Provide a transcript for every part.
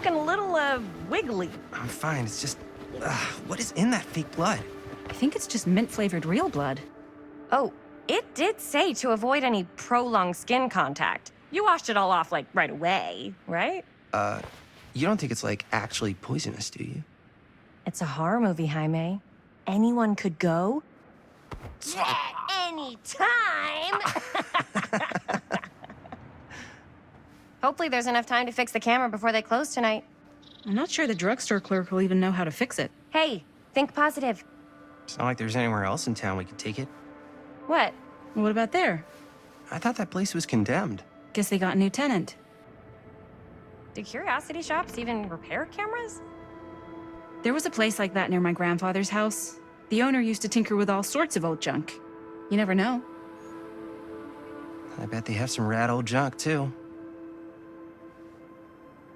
looking a little, wiggly. I'm fine, it's just... what is in that fake blood? I think it's just mint-flavored real blood. Oh, it did say to avoid any prolonged skin contact. You washed it all off, like, right away, right? You don't think it's, like, actually poisonous, do you? It's a horror movie, Jaime. Anyone could go. Yeah, anytime! Hopefully there's enough time to fix the camera before they close tonight. I'm not sure the drugstore clerk will even know how to fix it. Hey, think positive. It's not like there's anywhere else in town we could take it. What? What about there? I thought that place was condemned. Guess they got a new tenant. Do curiosity shops even repair cameras? There was a place like that near my grandfather's house. The owner used to tinker with all sorts of old junk. You never know. I bet they have some rad old junk, too.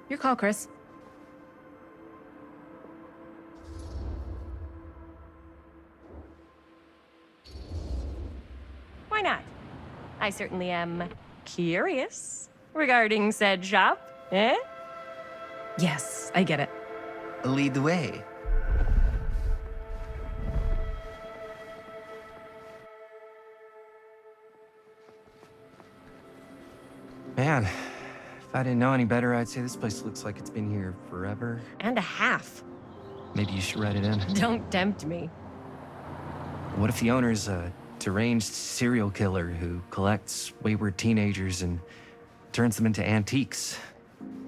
Your call, Chris. Why not? I certainly am curious regarding said shop, eh? Yes, I get it. Lead the way. Man, if I didn't know any better, I'd say this place looks like it's been here forever. And a half. Maybe you should write it in. Don't tempt me. What if the owner's a deranged serial killer who collects wayward teenagers and turns them into antiques?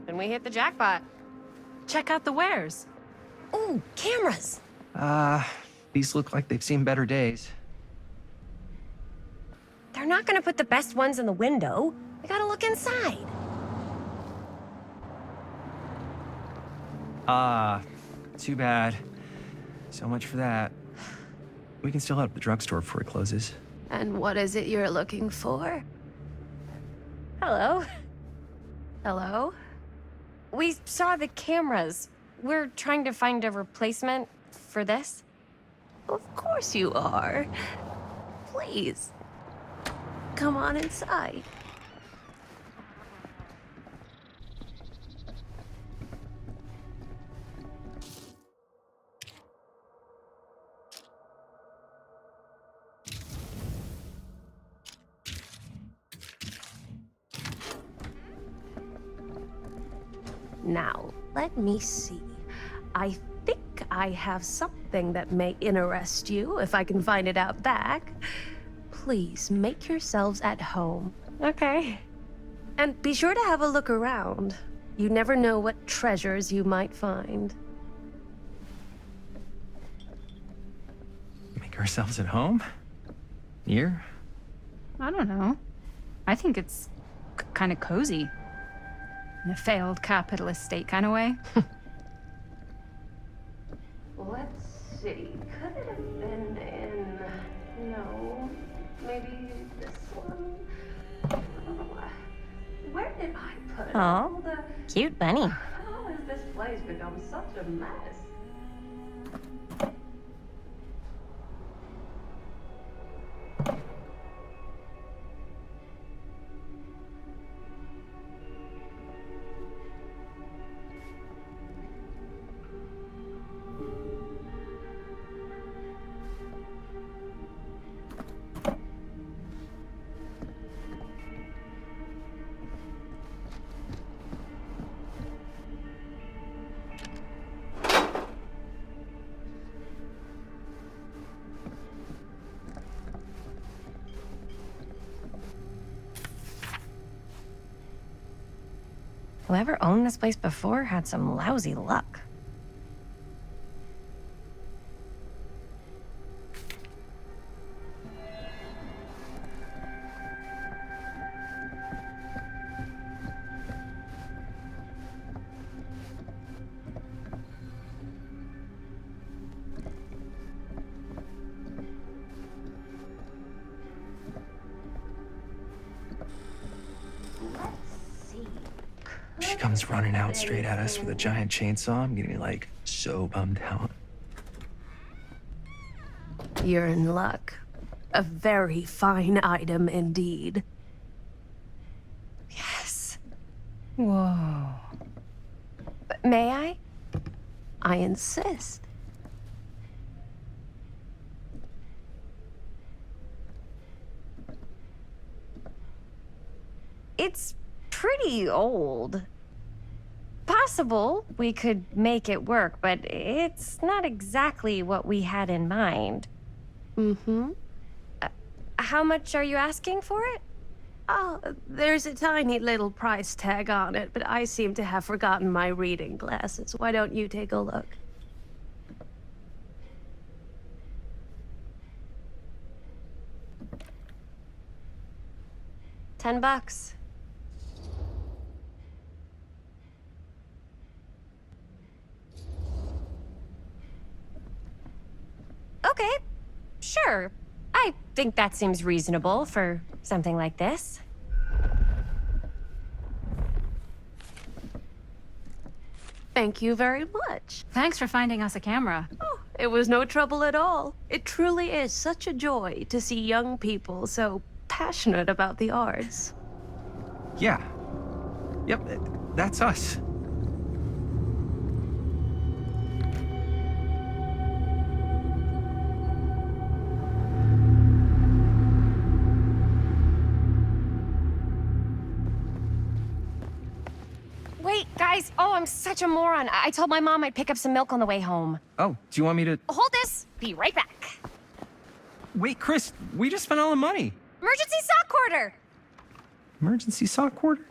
Then we hit the jackpot. Check out the wares. Ooh, cameras! These look like they've seen better days. They're not gonna put the best ones in the window. We gotta look inside. Too bad. So much for that. We can still head up the drugstore before it closes. And what is it you're looking for? Hello. Hello? We saw the cameras. We're trying to find a replacement for this. Of course you are. Please. Come on inside. Now, let me see. I think I have something that may interest you, if I can find it out back. Please make yourselves at home. Okay. And be sure to have a look around. You never know what treasures you might find. Make ourselves at home? Here? I don't know. I think it's kind of cozy. In a failed capitalist state kind of way. Let's see. Could it have been in... No. Maybe this one? Where did I put it? Aw, cute bunny. How has this place become such a mess? Whoever owned this place before had some lousy luck. She comes running out straight at us with a giant chainsaw. I'm getting like so bummed out. You're in luck. A very fine item indeed. Yes. Whoa. May I? I insist. It's pretty old. Possible we could make it work, but it's not exactly what we had in mind. Mm-hmm. How much are you asking for it? Oh, there's a tiny little price tag on it, but I seem to have forgotten my reading glasses. Why don't you take a look? $10. Okay, sure. I think that seems reasonable for something like this. Thank you very much. Thanks for finding us a camera. Oh, it was no trouble at all. It truly is such a joy to see young people so passionate about the arts. Yeah. Yep, that's us. Wait, guys. Oh, I'm such a moron. I told my mom I'd pick up some milk on the way home. Oh, do you want me to... Hold this. Be right back. Wait, Chris, we just spent all the money. Emergency sock quarter. Emergency sock quarter?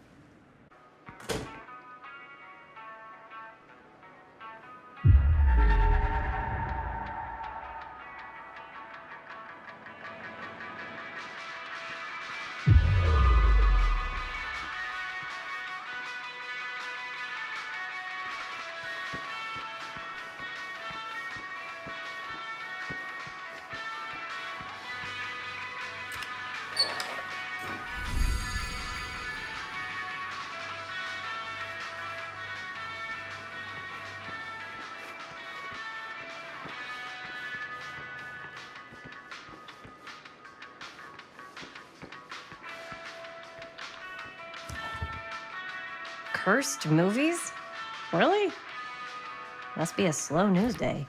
Cursed movies? Really? Must be a slow news day.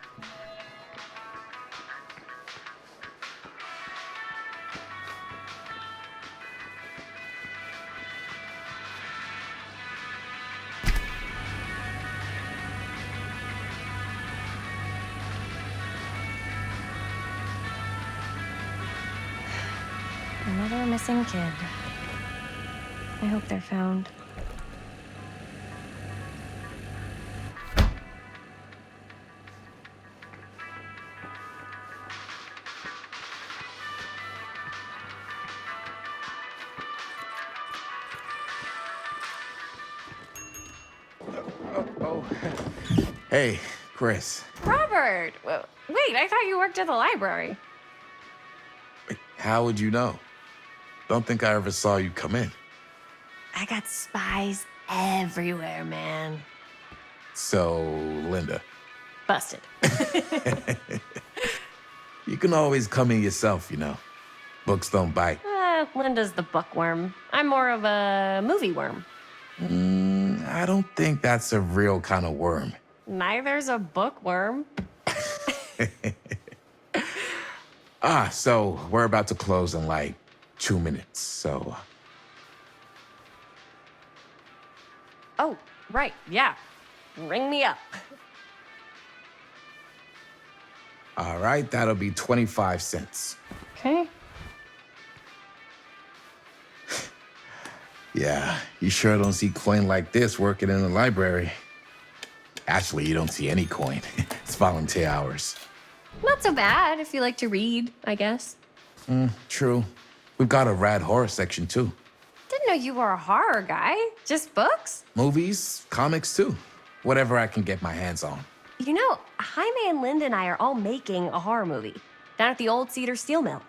Another missing kid. I hope they're found. Hey, Chris. Robert! Wait, I thought you worked at the library. Wait, how would you know? Don't think I ever saw you come in. I got spies everywhere, man. So, Linda, Busted. you can always come in yourself, you know. Books don't bite. Linda's the bookworm. I'm more of a movie worm. I don't think that's a real kind of worm. Neither's a bookworm. So we're about to close in like 2 minutes, so... Oh, right, yeah. Ring me up. All right, that'll be 25 cents. Okay. Yeah, you sure don't see coin like this working in the library. Actually, you don't see any coin. It's volunteer hours. Not so bad if you like to read, I guess. True. We've got a rad horror section, too. Didn't know you were a horror guy. Just books? Movies, comics, too. Whatever I can get my hands on. You know, Jaime and Linda and I are all making a horror movie down at the old Cedar Steel Mill.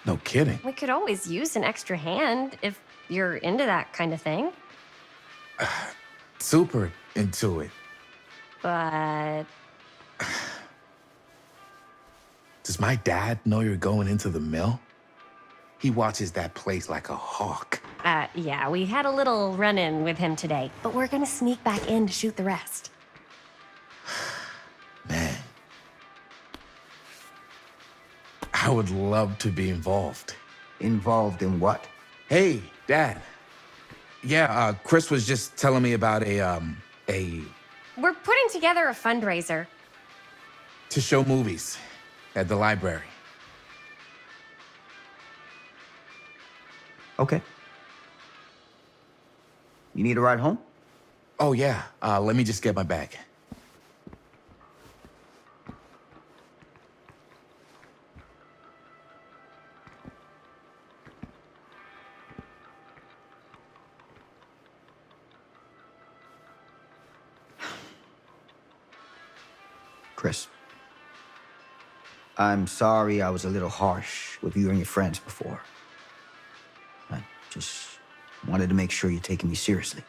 No kidding. We could always use an extra hand if you're into that kind of thing. Super into it. But Does my dad know you're going into the mill? He watches that place like a hawk. Yeah, we had a little run-in with him today, but we're gonna sneak back in to shoot the rest. Man. I would love to be involved. Involved in what? Hey, Dad. Yeah, Chris was just telling me about We're putting together a fundraiser. to show movies at the library. Okay. You need a ride home? Oh, yeah. Let me just get my bag. Chris. I'm sorry I was a little harsh with you and your friends before. I just wanted to make sure you're taking me seriously.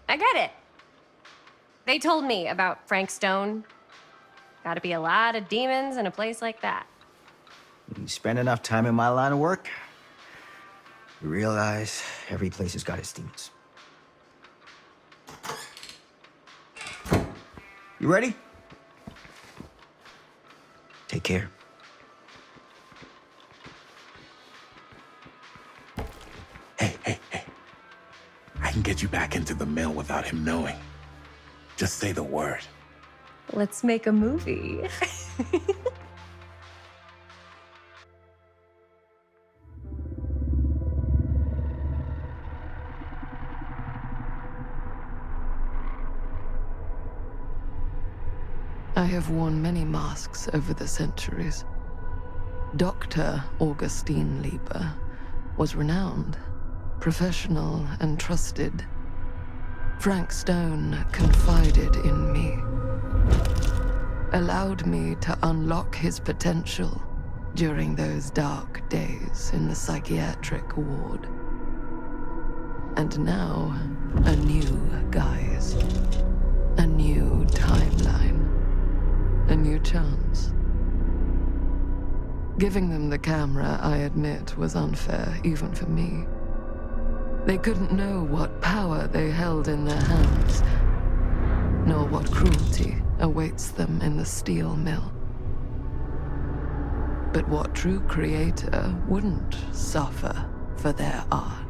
I get it. They told me about Frank Stone. Gotta be a lot of demons in a place like that. When you spend enough time in my line of work, you realize every place has got its demons. You ready? Take care. Hey. I can get you back into the mill without him knowing. Just say the word. Let's make a movie. I have worn many masks over the centuries. Dr. Augustine Lieber was renowned, professional, and trusted. Frank Stone confided in me, allowed me to unlock his potential during those dark days in the psychiatric ward. And now, a new guise, a new timeline, a new chance. Giving them the camera, I admit, was unfair, even for me. They couldn't know what power they held in their hands, nor what cruelty awaits them in the steel mill. But what true creator wouldn't suffer for their art?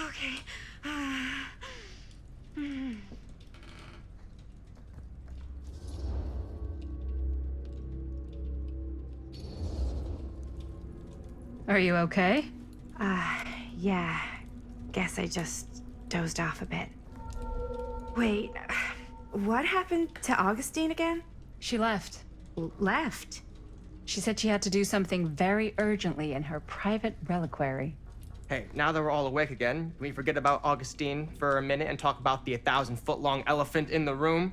Okay. Are you okay? Yeah. Guess I just dozed off a bit. Wait, what happened to Augustine again? She left. Left? She said she had to do something very urgently in her private reliquary. Hey, now that we're all awake again, can we forget about Augustine for a minute and talk about the 1,000-foot-long elephant in the room?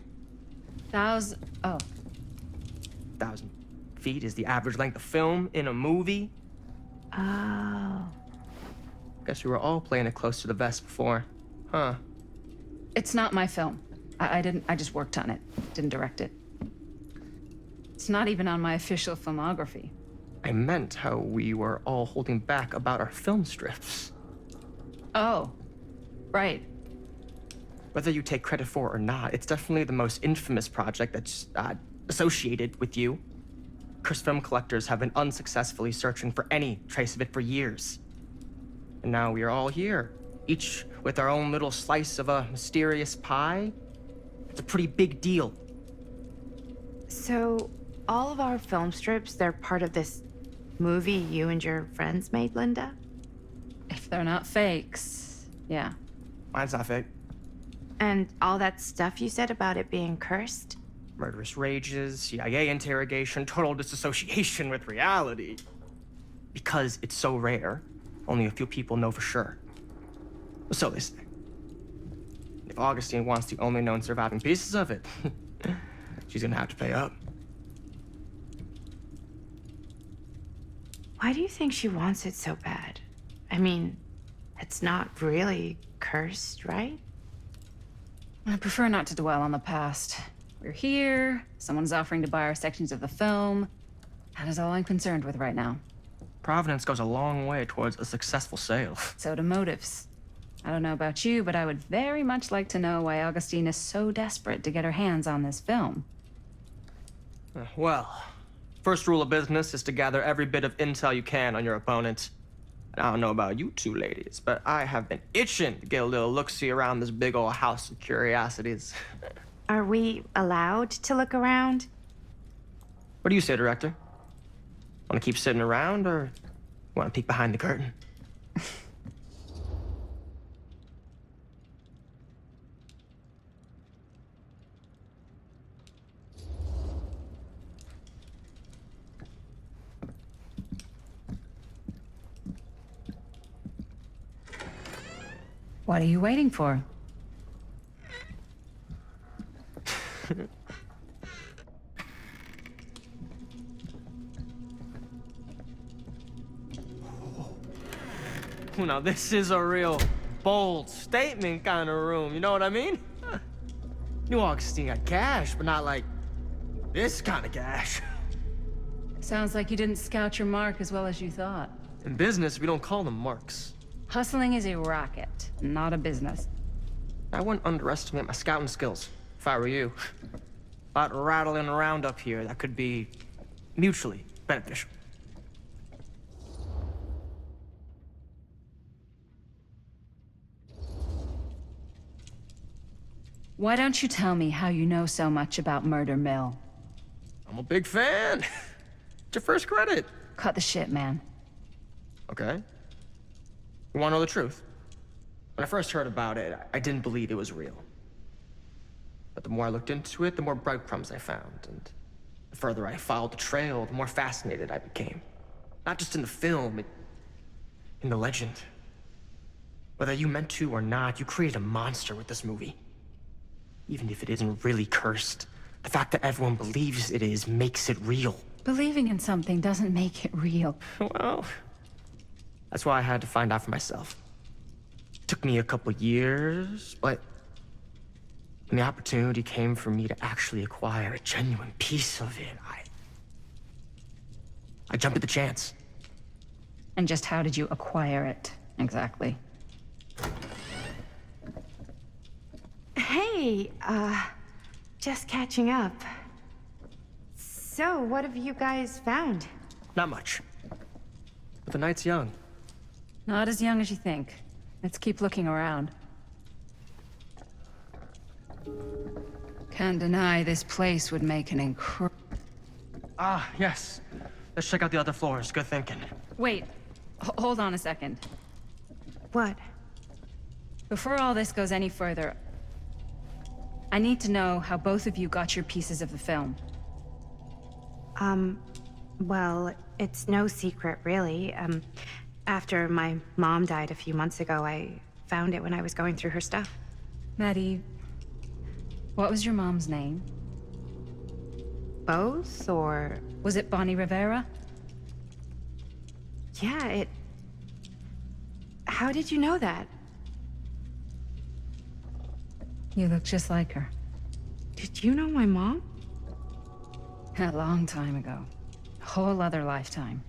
1,000... Oh. 1,000 feet is the average length of film in a movie. Oh. Guess we were all playing it close to the vest before. Huh. It's not my film. I just worked on it. Didn't direct it. It's not even on my official filmography. I meant how we were all holding back about our film strips. Oh. Right. Whether you take credit for it or not, it's definitely the most infamous project that's associated with you. Cursed film collectors have been unsuccessfully searching for any trace of it for years. And now we are all here, each with our own little slice of a mysterious pie. It's a pretty big deal. So, all of our film strips, they're part of this movie you and your friends made, Linda? If they're not fakes, yeah. Mine's not fake. And all that stuff you said about it being cursed? Murderous rages, CIA interrogation, total disassociation with reality. because it's so rare, only a few people know for sure. So they say. If Augustine wants the only known surviving pieces of it, she's gonna have to pay up. Why do you think she wants it so bad? I mean, it's not really cursed, right? I prefer not to dwell on the past. We're here, someone's offering to buy our sections of the film. That is all I'm concerned with right now. Providence goes a long way towards a successful sale. So do motives. I don't know about you, but I would very much like to know why Augustine is so desperate to get her hands on this film. Well, first rule of business is to gather every bit of intel you can on your opponent. And I don't know about you two ladies, but I have been itching to get a little look-see around this big old house of curiosities. Are we allowed to look around? What do you say, Director? Want to keep sitting around, or want to peek behind the curtain? What are you waiting for? Now, this is a real bold statement kind of room, you know what I mean? New Augustine got cash, but not like this kind of cash. Sounds like you didn't scout your mark as well as you thought. In business, we don't call them marks. Hustling is a racket, not a business. I wouldn't underestimate my scouting skills, if I were you. A lot rattling around up here that could be mutually beneficial. Why don't you tell me how you know so much about Murder Mill? I'm a big fan. It's your first credit. Cut the shit, man. Okay. You want to know the truth? When I first heard about it, I didn't believe it was real. But the more I looked into it, the more breadcrumbs I found, and the further I followed the trail, the more fascinated I became. Not just in the film, in the legend. Whether you meant to or not, you created a monster with this movie. Even if it isn't really cursed, the fact that everyone believes it is makes it real. Believing in something doesn't make it real. Well, that's why I had to find out for myself. Took me a couple years, but when the opportunity came for me to actually acquire a genuine piece of it, I jumped at the chance. And just how did you acquire it, exactly? Hey, just catching up. So, what have you guys found? Not much. But the night's young. Not as young as you think. Let's keep looking around. Can't deny this place would make an incredible... Ah, yes. Let's check out the other floors. Good thinking. Wait, hold on a second. What? Before all this goes any further, I need to know how both of you got your pieces of the film. Well, it's no secret, really. After my mom died a few months ago, I found it when I was going through her stuff. Maddie, what was your mom's name? Both, or... Was it Bonnie Rivera? Yeah, How did you know that? You look just like her. Did you know my mom? A long time ago. A whole other lifetime.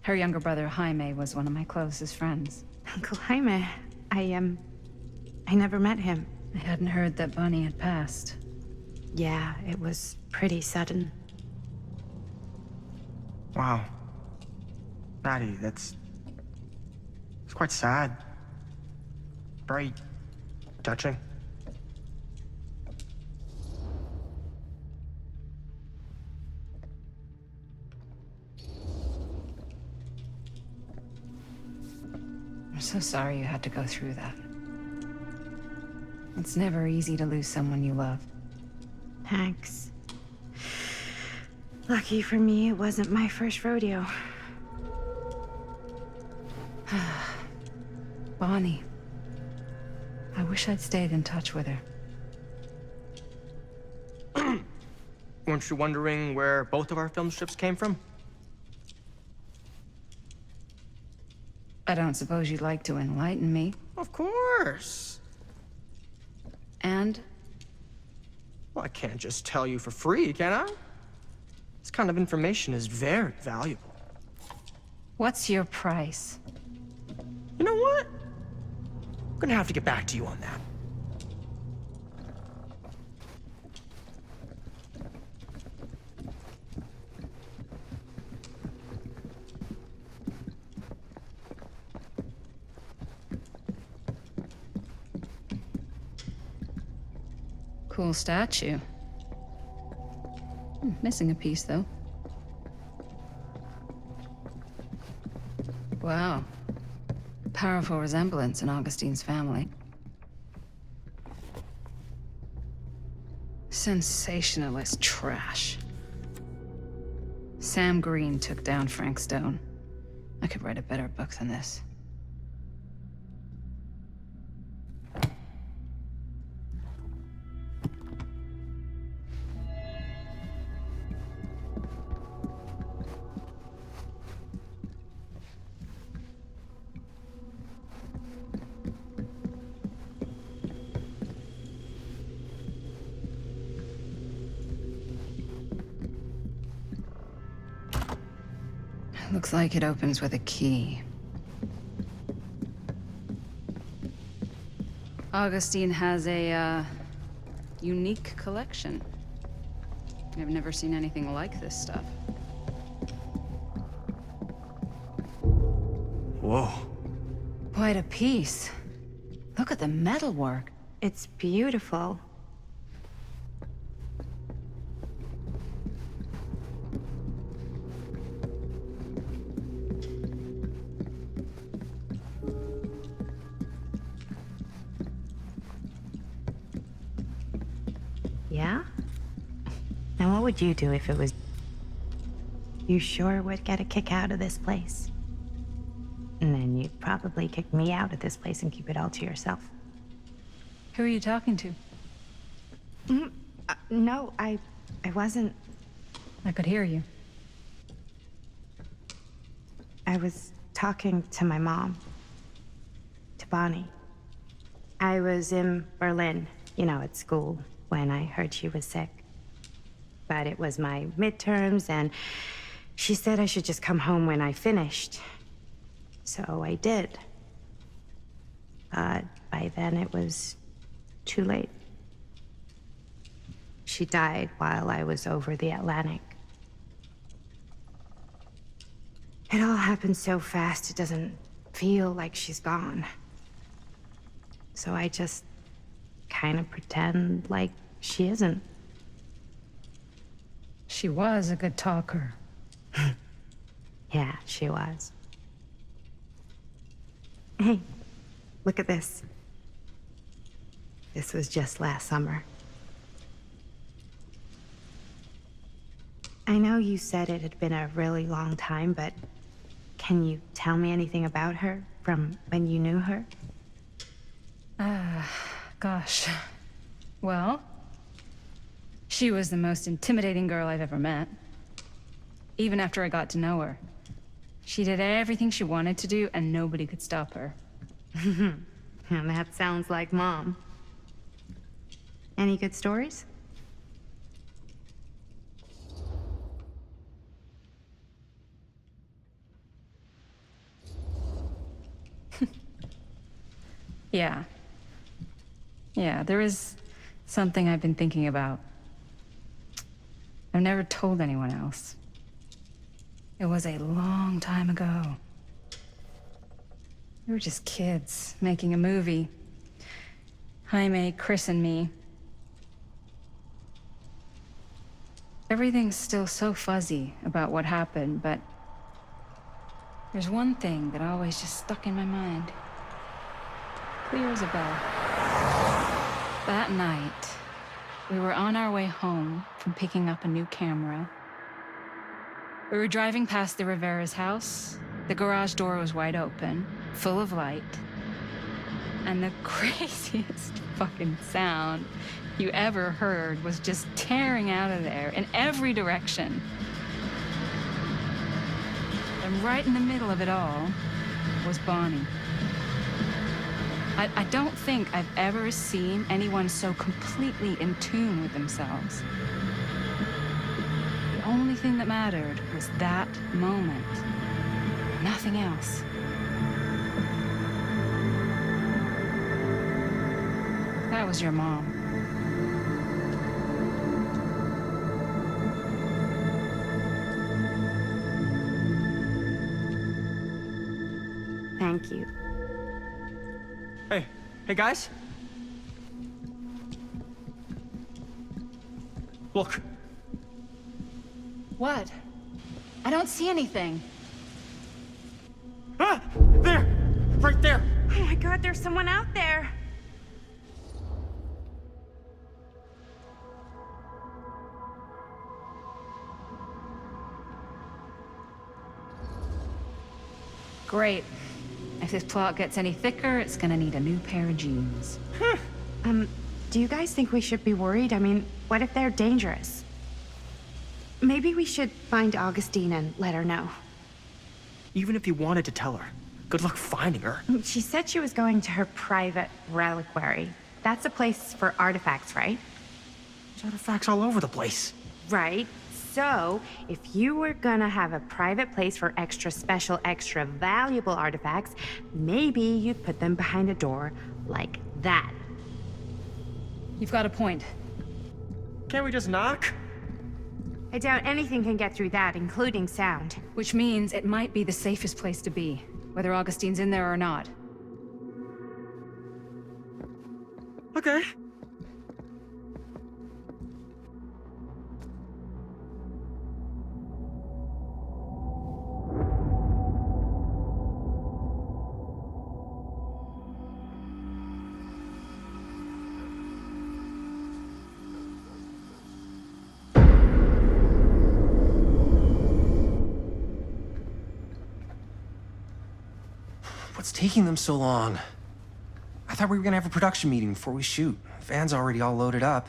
Her younger brother, Jaime, was one of my closest friends. Uncle Jaime. I never met him. I hadn't heard that Bonnie had passed. Yeah, it was pretty sudden. Wow. Maddie, it's quite sad. Very touching. I'm so sorry you had to go through that. It's never easy to lose someone you love. Thanks. Lucky for me, it wasn't my first rodeo. Bonnie. I wish I'd stayed in touch with her. Weren't you wondering where both of our film strips came from? I don't suppose you'd like to enlighten me. Of course. And? Well, I can't just tell you for free, can I? This kind of information is very valuable. What's your price? You know what? I'm gonna have to get back to you on that. Cool statue. Missing a piece, though. Wow. Powerful resemblance in Augustine's family. Sensationalist trash. Sam Green took down Frank Stone. I could write a better book than this. Looks like it opens with a key. Augustine has a, unique collection. I've never seen anything like this stuff. Whoa. Quite a piece. Look at the metalwork. It's beautiful. Yeah? Now what would you do if it was... You sure would get a kick out of this place. And then you'd probably kick me out of this place and keep it all to yourself. Who are you talking to? No, I wasn't. I could hear you. I was talking to my mom. To Bonnie. I was in Berlin, at school, when I heard she was sick. But it was my midterms, and she said I should just come home when I finished. So I did. But by then it was too late. She died while I was over the Atlantic. It all happened so fast, it doesn't feel like she's gone. So I just kind of pretend like she isn't. She was a good talker. Yeah, she was. Hey, look at this. This was just last summer. I know you said it had been a really long time, but can you tell me anything about her from when you knew her? Gosh. Well, she was the most intimidating girl I've ever met. Even after I got to know her. She did everything she wanted to do, and nobody could stop her. And that sounds like Mom. Any good stories? Yeah. Yeah, there is something I've been thinking about. I've never told anyone else. It was a long time ago. We were just kids making a movie. Jaime, Chris, and me. Everything's still so fuzzy about what happened, but there's one thing that always just stuck in my mind. Clear as a bell. That night, we were on our way home from picking up a new camera. We were driving past the Rivera's house The garage door was wide open, full of light, and the craziest fucking sound you ever heard was just tearing out of there in every direction. And right in the middle of it all was Bonnie. I don't think I've ever seen anyone so completely in tune with themselves. The only thing that mattered was that moment. Nothing else. That was your mom. Thank you. Hey guys. Look. What? I don't see anything. Ah! There! Right there! Oh my god, there's someone out there. Great. If this plot gets any thicker, it's gonna need a new pair of jeans. Do you guys think we should be worried? I mean, what if they're dangerous? Maybe we should find Augustine and let her know. Even if you wanted to tell her, good luck finding her. She said she was going to her private reliquary. That's a place for artifacts, right? There's artifacts all over the place. Right. So, if you were gonna have a private place for extra special, extra valuable artifacts, maybe you'd put them behind a door like that. You've got a point. Can't we just knock? I doubt anything can get through that, including sound. Which means it might be the safest place to be, whether Augustine's in there or not. Okay. What's taking them so long? I thought we were gonna have a production meeting before we shoot. Van's already all loaded up.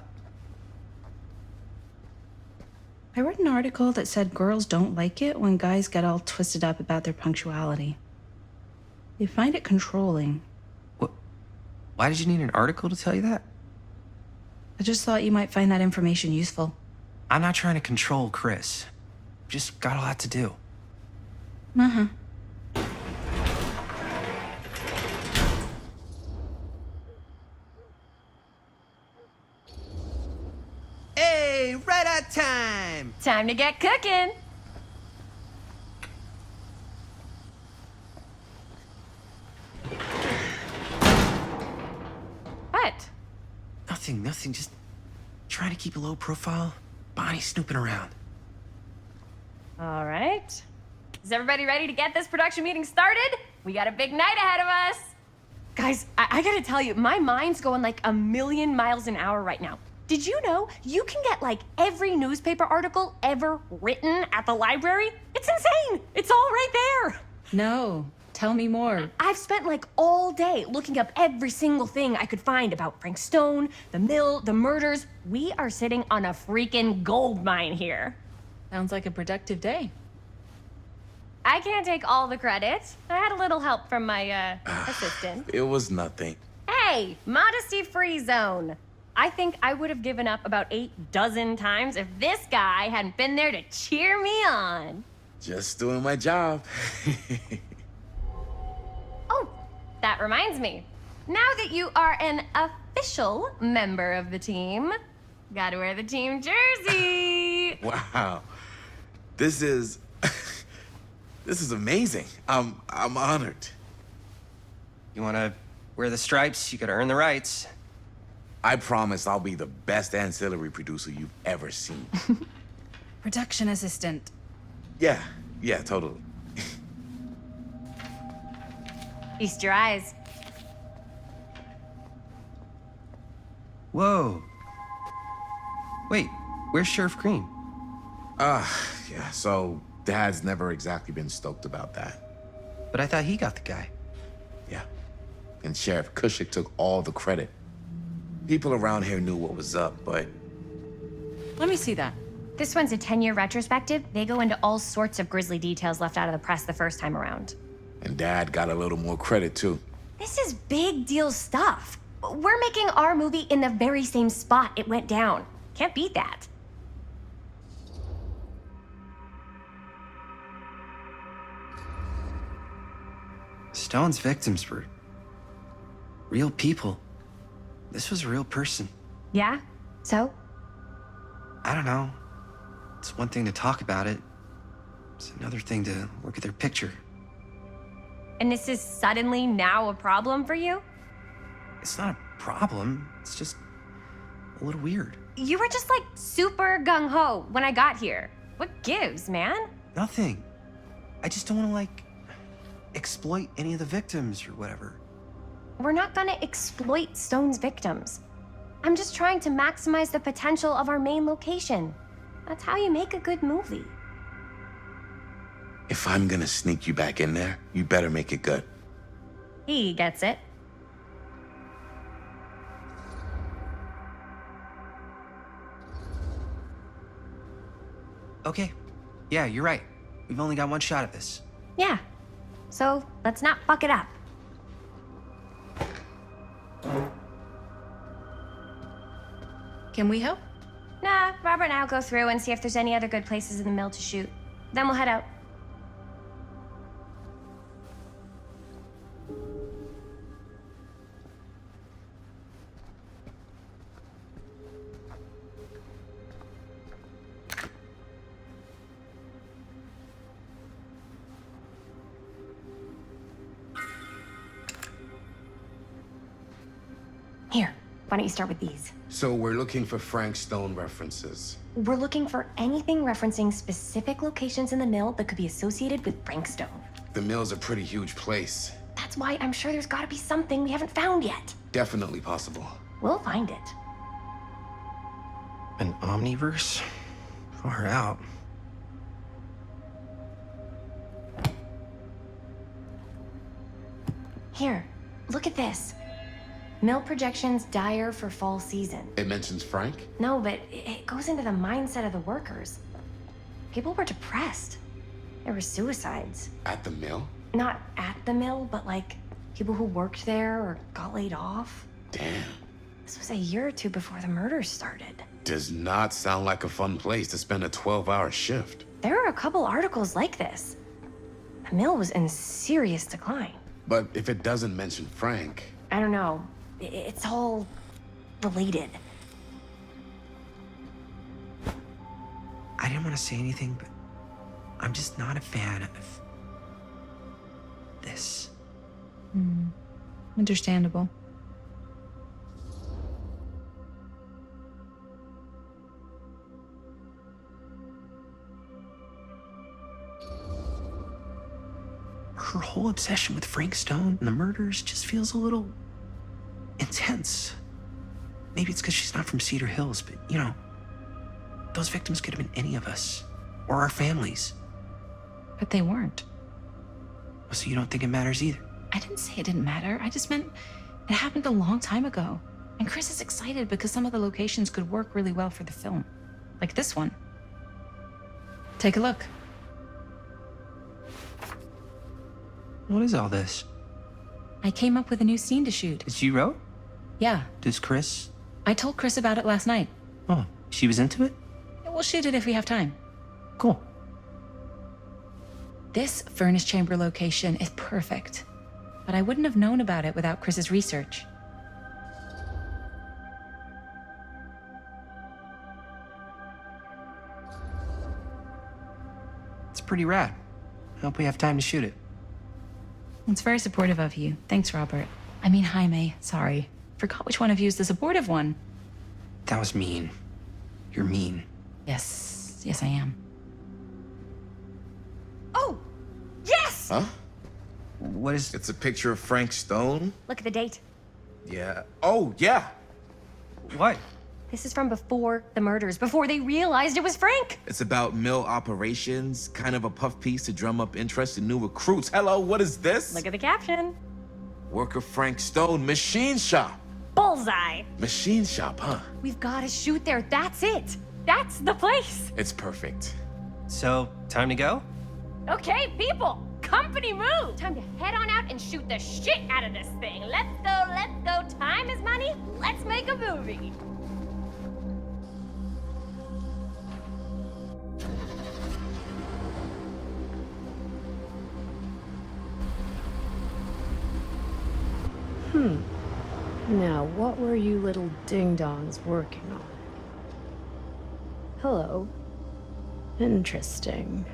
I read an article that said girls don't like it when guys get all twisted up about their punctuality. They find it controlling. What? Why did you need an article to tell you that? I just thought you might find that information useful. I'm not trying to control Chris. Just got a lot to do. Uh-huh. Hey, right on time! Time to get cooking. What? Nothing. Just trying to keep a low profile. Bonnie's snooping around. All right. Is everybody ready to get this production meeting started? We got a big night ahead of us. Guys, I gotta tell you, my mind's going like a million miles an hour right now. Did you know you can get like every newspaper article ever written at the library? It's insane. It's all right there. No, tell me more. I've spent like all day looking up every single thing I could find about Frank Stone, the mill, the murders. We are sitting on a freaking gold mine here. Sounds like a productive day. I can't take all the credit. I had a little help from my assistant. It was nothing. Hey, modesty-free zone. I think I would have given up about 8 dozen times if this guy hadn't been there to cheer me on. Just doing my job. Oh, that reminds me. Now that you are an official member of the team, gotta wear the team jersey. Wow. This is this is amazing. I'm honored. You wanna wear the stripes? You gotta earn the rights. I promise I'll be the best ancillary producer you've ever seen. Production assistant. Yeah, totally. Feast your eyes. Whoa. Wait, where's Sheriff Green? Yeah, so Dad's never exactly been stoked about that. But I thought he got the guy. Yeah. And Sheriff Cushing took all the credit. People around here knew what was up, but Let me see that. This one's a 10-year retrospective. They go into all sorts of grisly details left out of the press the first time around. and Dad got a little more credit too. This is big deal stuff. We're making our movie in the very same spot it went down. Can't beat that. Stone's victims were real people. This was a real person. Yeah? So? I don't know. It's one thing to talk about it. It's another thing to look at their picture. And this is suddenly now a problem for you? It's not a problem. It's just a little weird. You were just like super gung-ho when I got here. What gives, man? Nothing. I just don't want to, like, exploit any of the victims or whatever. We're not gonna exploit Stone's victims. I'm just trying to maximize the potential of our main location. That's how you make a good movie. If I'm gonna sneak you back in there, you better make it good. He gets it. Okay. Yeah, you're right. We've only got one shot at this. Yeah. So let's not fuck it up. Can we help? Nah, Robert and I'll go through and see if there's any other good places in the mill to shoot. Then we'll head out. Here, why don't you start with these? So we're looking for Frank Stone references. We're looking for anything referencing specific locations in the mill that could be associated with Frank Stone. The mill's a pretty huge place. That's why I'm sure there's gotta be something we haven't found yet. Definitely possible. We'll find it. An omniverse? Far out. Here, look at this. Mill projections dire for fall season. It mentions Frank? No, but it goes into the mindset of the workers. People were depressed. There were suicides. At the mill? Not at the mill, but like people who worked there or got laid off. Damn. This was a year or two before the murders started. Does not sound like a fun place to spend a 12-hour shift. There are a couple articles like this. The mill was in serious decline. But if it doesn't mention Frank, I don't know. It's all related. I didn't want to say anything, but I'm just not a fan of this. Understandable. Her whole obsession with Frank Stone and the murders just feels a little intense. Maybe it's because she's not from Cedar Hills, but you know, those victims could have been any of us or our families. But they weren't. So you don't think it matters either? I didn't say it didn't matter. I just meant it happened a long time ago. And Chris is excited because some of the locations could work really well for the film. Like this one. Take a look. What is all this? I came up with a new scene to shoot. That you wrote? Yeah, Does Chris? I told Chris about it last night. Oh, she was into it? We'll shoot it if we have time. Cool. This furnace chamber location is perfect. But I wouldn't have known about it without Chris's research. It's pretty rad. I hope we have time to shoot it. It's very supportive of you. Thanks, Robert. I mean, Jaime, sorry. Forgot which one of you is the supportive one. That was mean. You're mean. Yes, I am. Oh! Yes! huh? What is... It's a picture of Frank Stone? Look at the date. Yeah. Oh, yeah. What? This is from before the murders, before they realized it was Frank. It's about mill operations, kind of a puff piece to drum up interest in new recruits. Hello, what is this? Look at the caption. Worker Frank Stone, machine shop. Bullseye. Machine shop, huh? We've got to shoot there. That's it. That's the place. It's perfect. So, time to go? Okay, people. Company move. Time to head on out and shoot the shit out of this thing. Let's go, let's go. Time is money. Let's make a movie. Now, what were you little ding-dongs working on? Hello. Interesting.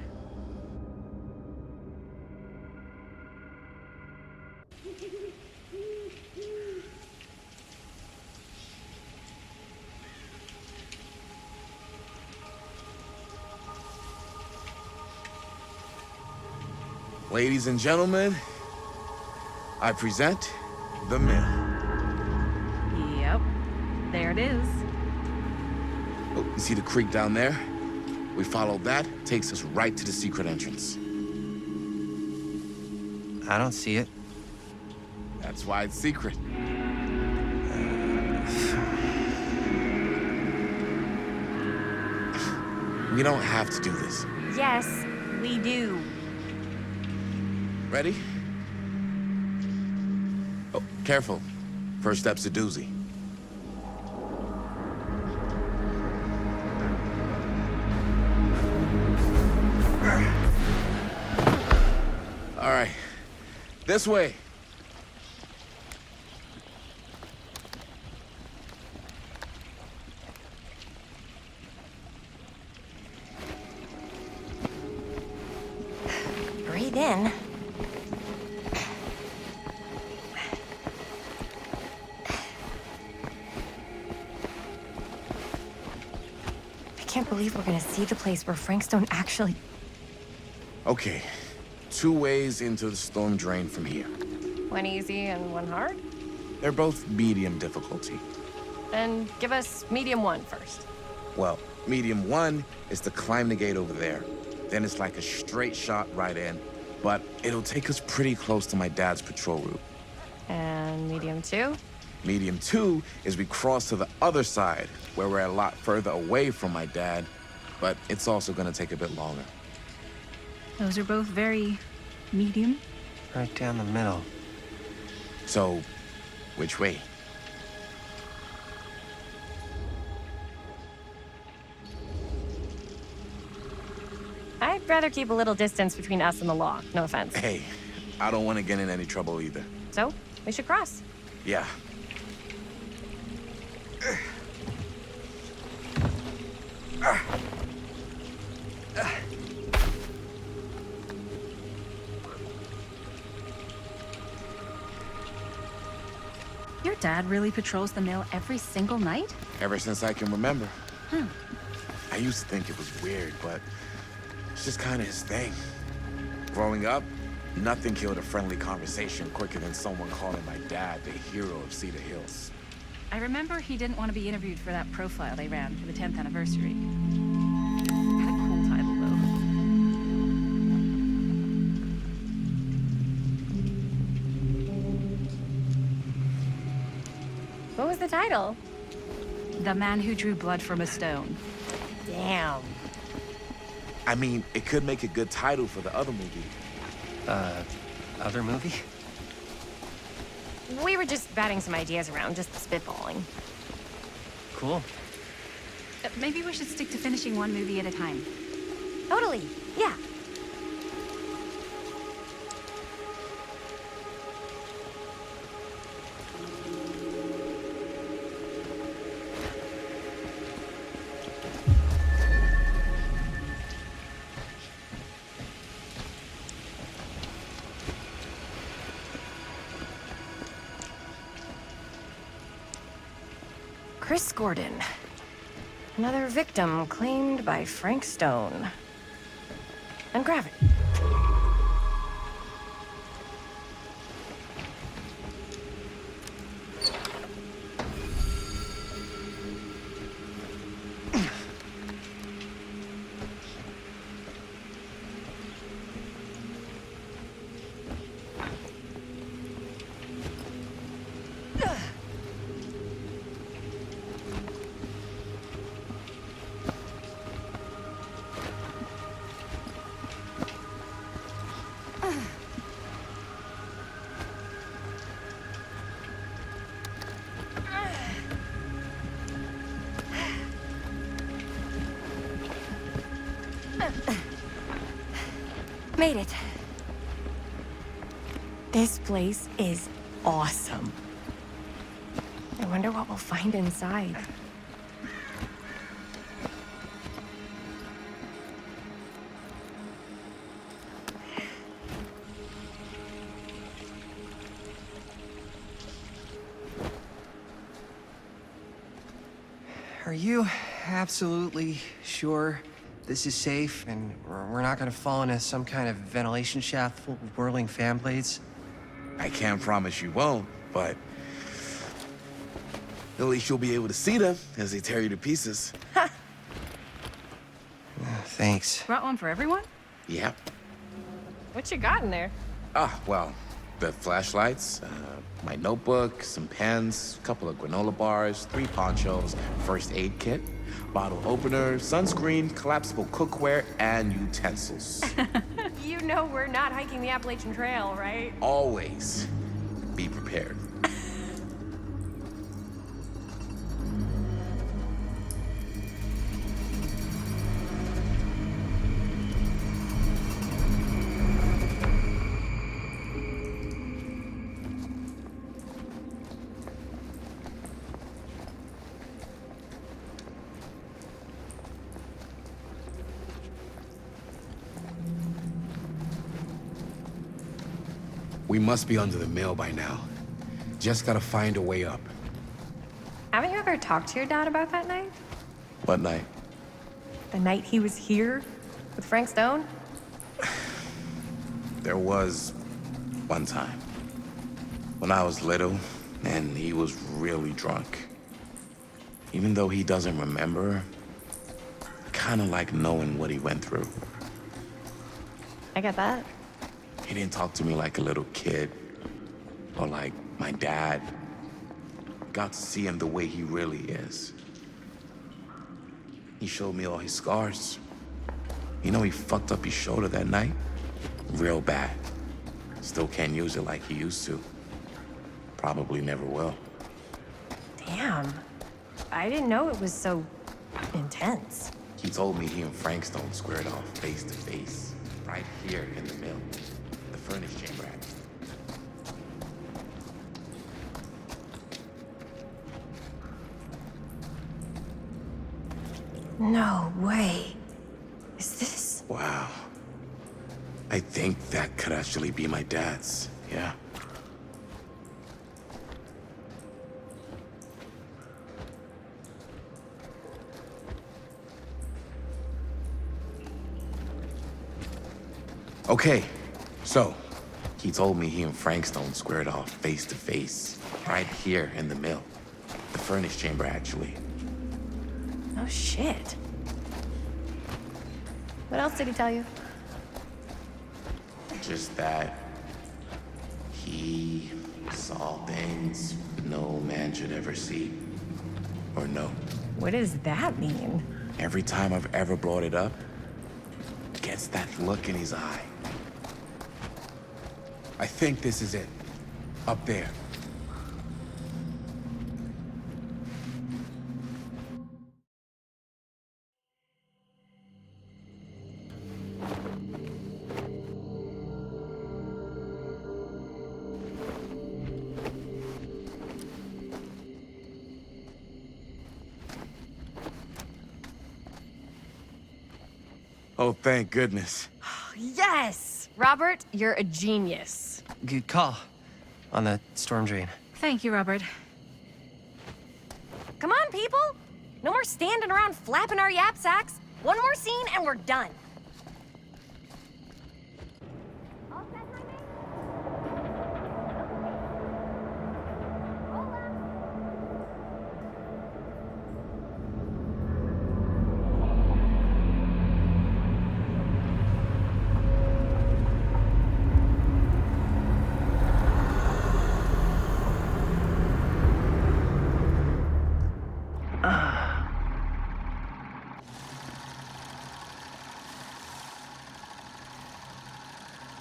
Ladies and gentlemen, I present The Mill. Yep. There it is. Oh, you see the creek down there? We follow that, takes us right to the secret entrance. I don't see it. That's why it's secret. We don't have to do this. Yes, we do. Ready? Oh, careful. First step's a doozy. All right. This way. Breathe in. I can't believe we're gonna see the place where Frank Stone actually... Okay. 2 ways into the storm drain from here. One easy and one hard? They're both medium difficulty. Then give us medium one first. Well, medium 1 is to climb the gate over there. Then it's like a straight shot right in, but it'll take us pretty close to my dad's patrol route. And medium two? Medium 2 is we cross to the other side, where we're a lot further away from my dad, but it's also gonna take a bit longer. Those are both very medium. Right down the middle. So, which way? I'd rather keep a little distance between us and the law. No offense. Hey, I don't want to get in any trouble either. So, we should cross. Yeah. Your dad really patrols the mill every single night? Ever since I can remember. I used to think it was weird, but it's just kind of his thing. Growing up, nothing killed a friendly conversation quicker than someone calling my dad the hero of Cedar Hills. I remember he didn't want to be interviewed for that profile they ran for the 10th anniversary. Had a cool title, though. What was the title? The Man Who Drew Blood from a Stone. Damn. I mean, it could make a good title for the other movie. Other movie? We were just batting some ideas around, just spitballing. Cool. Maybe we should stick to finishing one movie at a time. Totally. Yeah. Chris Gordon. Another victim claimed by Frank Stone. And gravity. Made it. This place is awesome. I wonder what we'll find inside. Are you absolutely sure this is safe and we're not gonna fall into some kind of ventilation shaft full of whirling fan blades? I can't promise you won't, but at least you'll be able to see them as they tear you to pieces. Thanks. Brought one for everyone? Yep. What you got in there? Well, the flashlights, my notebook, some pens, a couple of granola bars, 3 ponchos, first aid kit, bottle opener, sunscreen, collapsible cookware, and utensils. You know we're not hiking the Appalachian Trail, right? Always be prepared. We must be under the mill by now. Just gotta find a way up. Haven't you ever talked to your dad about that night? What night? The night he was here with Frank Stone? There was one time when I was little and he was really drunk. Even though he doesn't remember, I kinda like knowing what he went through. I get that. He didn't talk to me like a little kid or like my dad. Got to see him the way he really is. He showed me all his scars. You know, he fucked up his shoulder that night. Real bad. Still can't use it like he used to. Probably never will. Damn. I didn't know it was so intense. He told me he and Frank Stone squared off face to face, right here in the mill. The furnace chamber, actually. No way. Is this? Wow. I think that could actually be my dad's, yeah. Okay, so he told me he and Frank Stone squared off face to face, right here in the mill. The furnace chamber, actually. Oh, shit. What else did he tell you? Just that he saw things no man should ever see or know. What does that mean? Every time I've ever brought it up, gets that look in his eye. I think this is it. Up there. Oh, thank goodness. Yes! Robert, you're a genius. Good call on the storm drain. Thank you, Robert. Come on, people! No more standing around flapping our yap sacks. One more scene and we're done.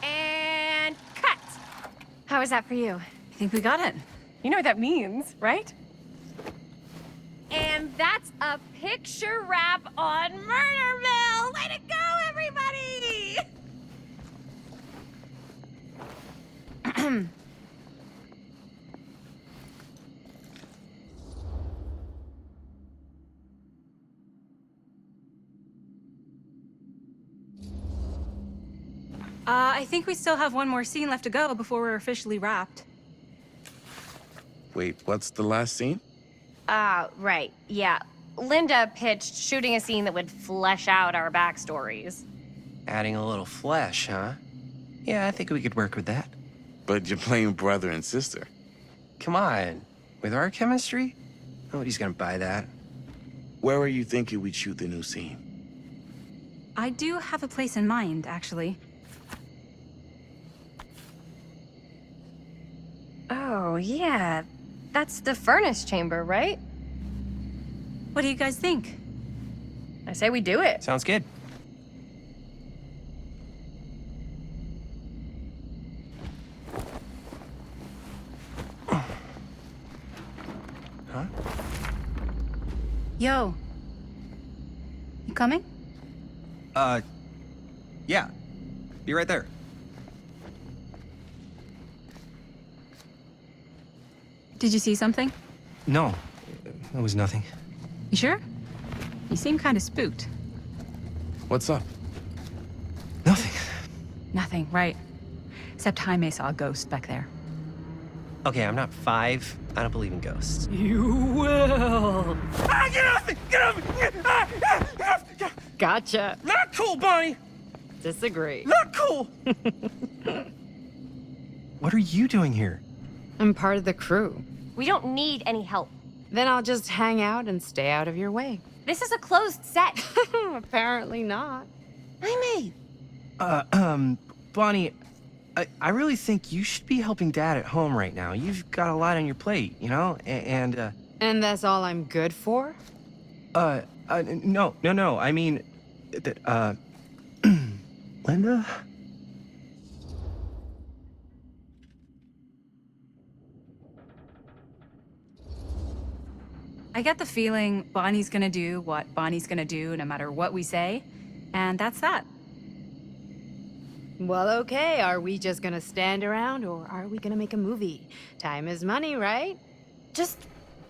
And cut! How was that for you? I think we got it. You know what that means, right? And that's a picture wrap on Murder Mill! Way to go, everybody! I think we still have one more scene left to go before we're officially wrapped. Wait, what's the last scene? Right. Yeah. Linda pitched shooting a scene that would flesh out our backstories. Adding a little flesh, huh? Yeah, I think we could work with that. But you're playing brother and sister. Come on. With our chemistry? Nobody's gonna buy that. Where were you thinking we'd shoot the new scene? I do have a place in mind, actually. Oh, yeah. That's the furnace chamber, right? What do you guys think? I say we do it. Sounds good. Huh? Yo. You coming? Yeah. Be right there. Did you see something? No, it was nothing. You sure? You seem kind of spooked. What's up? Nothing. Nothing, right. Except Jaime saw a ghost back there. Okay, I'm not 5. I don't believe in ghosts. You will. Ah, get off me! Get off me! Get off me! Gotcha. Not cool, Bonnie! Disagree. Not cool! What are you doing here? I'm part of the crew. We don't need any help. Then I'll just hang out and stay out of your way. This is a closed set. Apparently not. Jaime. Bonnie, I really think you should be helping Dad at home right now. You've got a lot on your plate, you know? And that's all I'm good for? no. I mean, Linda? I get the feeling Bonnie's gonna do what Bonnie's gonna do no matter what we say, and that's that. Well, okay. Are we just gonna stand around or are we gonna make a movie? Time is money, right? Just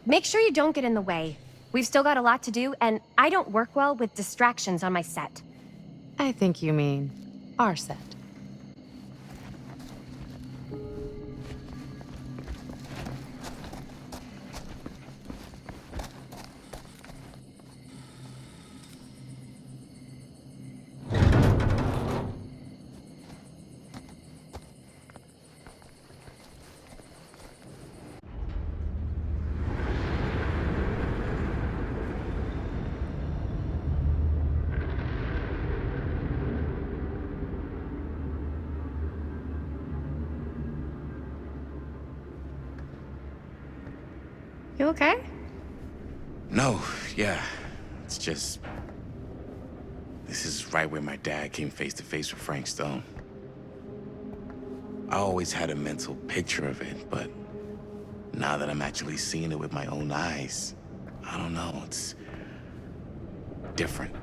make sure you don't get in the way. We've still got a lot to do, and I don't work well with distractions on my set. I think you mean our set. You okay? No, yeah. It's just... This is right where my dad came face to face with Frank Stone. I always had a mental picture of it, but now that I'm actually seeing it with my own eyes, I don't know, it's different.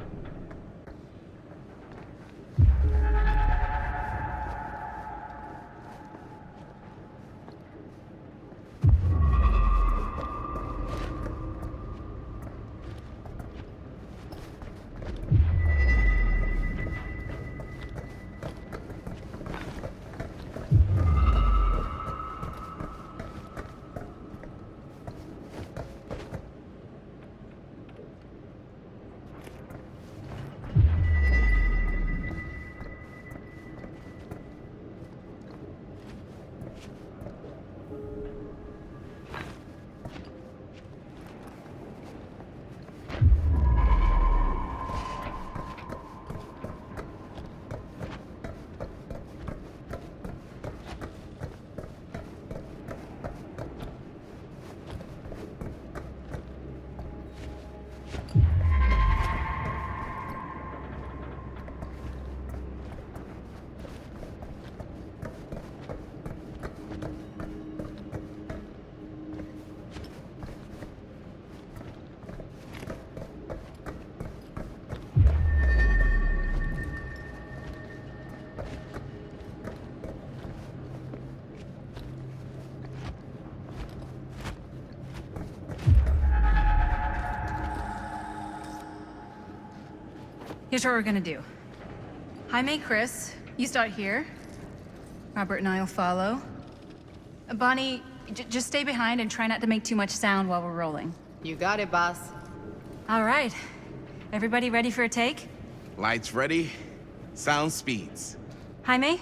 Here's what we're gonna do. Jaime, Chris, you start here. Robert and I will follow. Bonnie, just stay behind and try not to make too much sound while we're rolling. You got it, boss. All right. Everybody ready for a take? Lights ready, sound speeds. Jaime?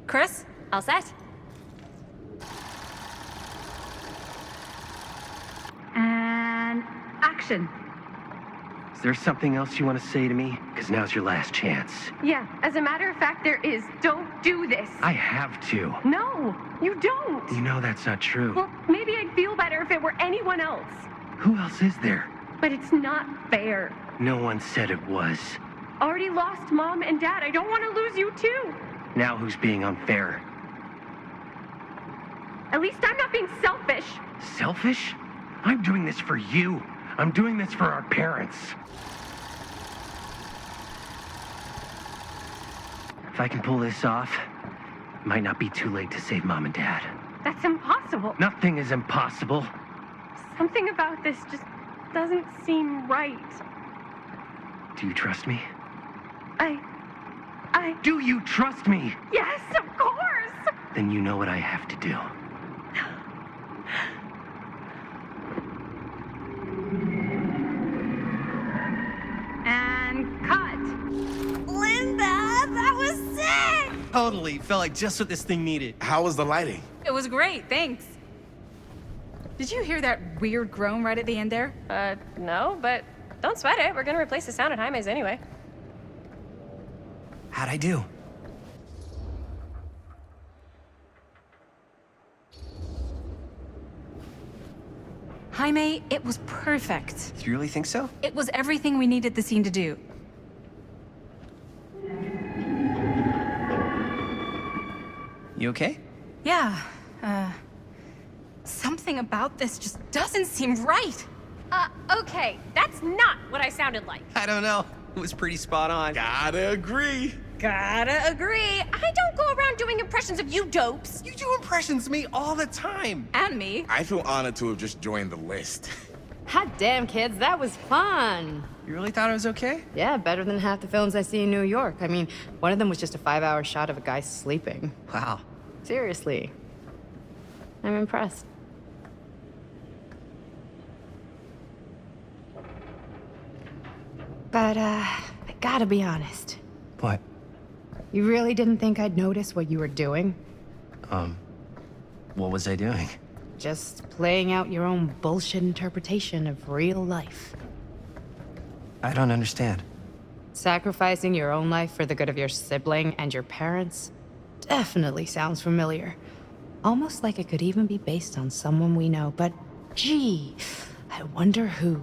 Chris? All set? And action. Is there something else you want to say to me? Because now's your last chance. Yeah, as a matter of fact, there is. Don't do this. I have to. No, you don't. You know that's not true. Well, maybe I'd feel better if it were anyone else. Who else is there? But it's not fair. No one said it was. Already lost Mom and Dad. I don't want to lose you too. Now who's being unfair? At least I'm not being selfish. Selfish? I'm doing this for you. I'm doing this for our parents. If I can pull this off, it might not be too late to save Mom and Dad. That's impossible. Nothing is impossible. Something about this just doesn't seem right. Do you trust me? I... Do you trust me? Yes, of course! Then you know what I have to do. And cut. Linda, that was sick! Totally. Felt like just what this thing needed. How was the lighting? It was great, thanks. Did you hear that weird groan right at the end there? No, but don't sweat it. We're gonna replace the sound at Jaime's anyway. How'd I do? Jaime, it was perfect. You really think so? It was everything we needed the scene to do. You okay? Yeah, something about this just doesn't seem right. Okay, that's not what I sounded like. I don't know. It was pretty spot on. Gotta agree. Gotta agree. I don't go around doing impressions of you dopes. You do impressions of me all the time. And me. I feel honored to have just joined the list. Hot damn, kids, that was fun. You really thought it was okay? Yeah, better than half the films I see in New York. I mean, one of them was just a 5-hour shot of a guy sleeping. Wow. Seriously. I'm impressed. But, I gotta be honest. What? You really didn't think I'd notice what you were doing? What was I doing? Just playing out your own bullshit interpretation of real life. I don't understand. Sacrificing your own life for the good of your sibling and your parents definitely sounds familiar. Almost like it could even be based on someone we know, but gee, I wonder who.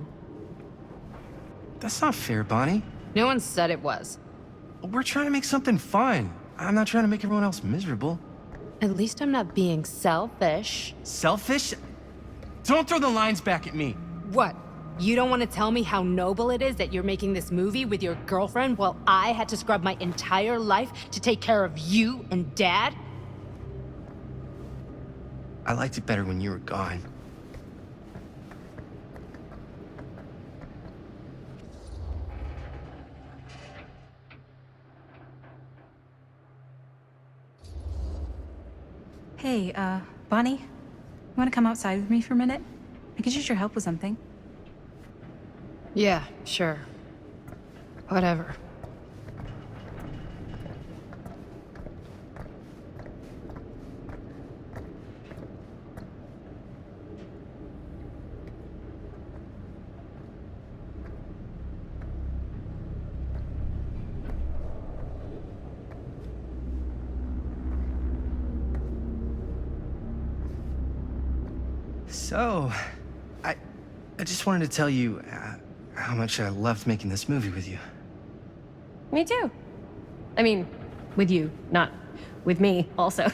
That's not fair, Bonnie. No one said it was. We're trying to make something fun. I'm not trying to make everyone else miserable. At least I'm not being selfish. Selfish? Don't throw the lines back at me. What? You don't want to tell me how noble it is that you're making this movie with your girlfriend while I had to scrub my entire life to take care of you and Dad? I liked it better when you were gone. Hey, Bonnie, you want to come outside with me for a minute? I could use your help with something. Yeah, sure. Whatever. So, I just wanted to tell you how much I loved making this movie with you. Me too. I mean, with you, not with me, also.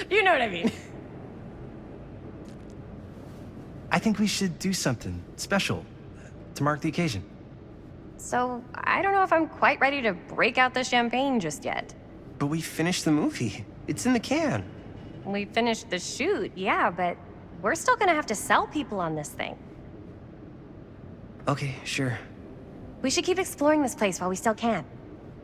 You know what I mean. I think we should do something special to mark the occasion. So, I don't know if I'm quite ready to break out the champagne just yet. But we finished the movie. It's in the can. We finished the shoot, yeah, but we're still gonna have to sell people on this thing. Okay, sure. We should keep exploring this place while we still can.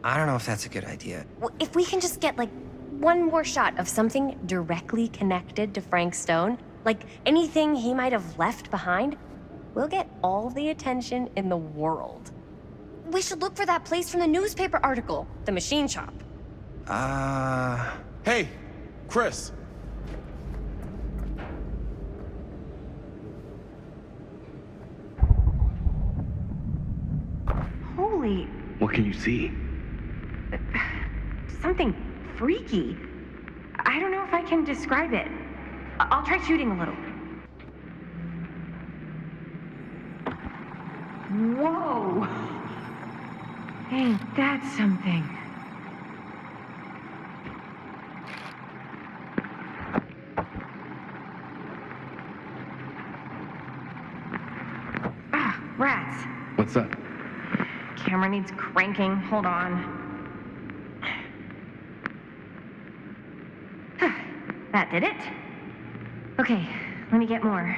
I don't know if that's a good idea. If we can just get, like, one more shot of something directly connected to Frank Stone, like anything he might have left behind, we'll get all the attention in the world. We should look for that place from the newspaper article, the machine shop. Hey, Chris. Holy, What can you see? something freaky. I don't know if I can describe it. I'll try shooting a little. Whoa! Ain't that something? Ah, rats. What's up? Camera needs cranking. Hold on. That did it. Okay, let me get more.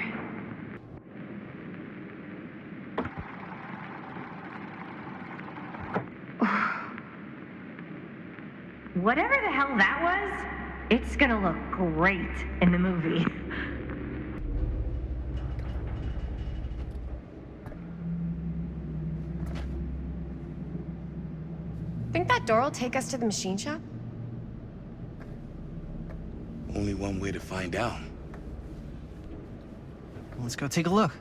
Whatever the hell that was, it's gonna look great in the movie. Think that door will take us to the machine shop? Only one way to find out. Let's go take a look.